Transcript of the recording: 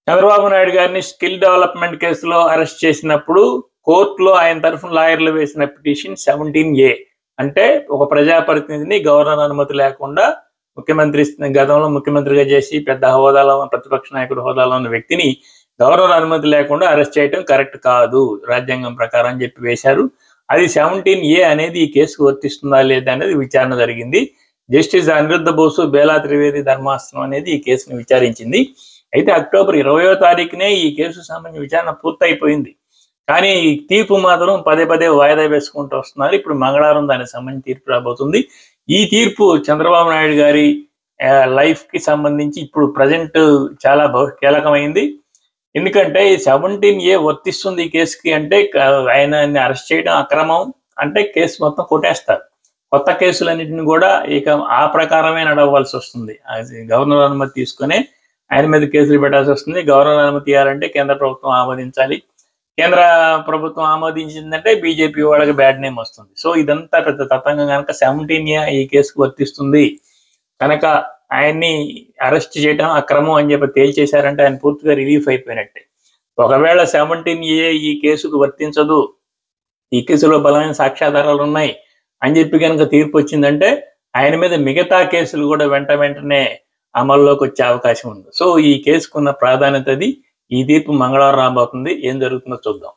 చంద్రబాబు నాయుడు గారిని skill development కేసులో arrest చేసినప్పుడు కోర్టులో ఆయన తరఫున లాయర్లు వేసిన పిటిషన్ 17A. అంటే ఒక ప్రజాప్రతినిధిని గవర్నర్ అనుమతి లేకుండా గతంలో ముఖ్యమంత్రిగా చేసి పెద్ద హోదాలో ప్రతిపక్ష నాయకుడు హోదాలో ఉన్న వ్యక్తిని గవర్నర్ అనుమతి లేకుండా అరెస్ట్ చేయడం కరెక్ట్ కాదు రాజ్యాంగం ప్రకారం అని చెప్పి వేశారు. అది 17A అనేది ఈ కేసుకు వర్తిస్తుందా లేదా అనేది విచారణ జరిగింది. జస్టిస్ అనిరుద్ధ బోసు, బేలా త్రివేది ధర్మాసనం అనేది ఈ కేసును విచారించింది. అయితే అక్టోబర్ 20వ తారీఖునే ఈ కేసు సంబంధించిన విచారణ పూర్తయిపోయింది. కానీ ఈ తీర్పు మాత్రం పదే వాయిదా వేసుకుంటూ వస్తున్నారు. ఇప్పుడు మంగళవారం దానికి సంబంధించి తీర్పు రాబోతుంది. ఈ తీర్పు చంద్రబాబు నాయుడు గారి లైఫ్ కి సంబంధించి ఇప్పుడు ప్రజెంట్ చాలా కీలకమైంది. ఎందుకంటే ఈ 17A వర్తిస్తుంది ఈ కేసుకి అంటే ఆయనని అరెస్ట్ చేయడం అక్రమం అంటే కేసు మొత్తం కొట్టేస్తారు. కొత్త కేసులన్నింటిని కూడా ఇక ఆ ప్రకారమే నడవలసి వస్తుంది. గవర్నర్ అనుమతి తీసుకునే ఆయన మీద కేసులు పెట్టాల్సి వస్తుంది. గవర్నర్ అనుమతి ఇవ్వాలంటే కేంద్ర ప్రభుత్వం ఆమోదించాలి. కేంద్ర ప్రభుత్వం ఆమోదించిందంటే బీజేపీ వాళ్ళకి బ్యాడ్ నేమ్ వస్తుంది. సో ఇదంతా పెద్ద తతంగం. కనుక 17A ఈ కేసుకు వర్తిస్తుంది కనుక ఆయన్ని అరెస్ట్ చేయడం అక్రమం అని చెప్పి తేల్చేశారంటే ఆయన పూర్తిగా రిలీఫ్ అయిపోయినట్టే. ఒకవేళ 17A ఈ కేసుకు వర్తించదు, ఈ కేసులో బలమైన సాక్ష్యాధారాలు ఉన్నాయి అని చెప్పి కనుక తీర్పు వచ్చిందంటే ఆయన మీద మిగతా కేసులు కూడా వెంటనే అమల్లోకి వచ్చే అవకాశం ఉంది. సో ఈ కేసుకున్న ప్రాధాన్యత అది. ఈ తీర్పు మంగళవారం రాబోతుంది. ఏం జరుగుతుందో చూద్దాం.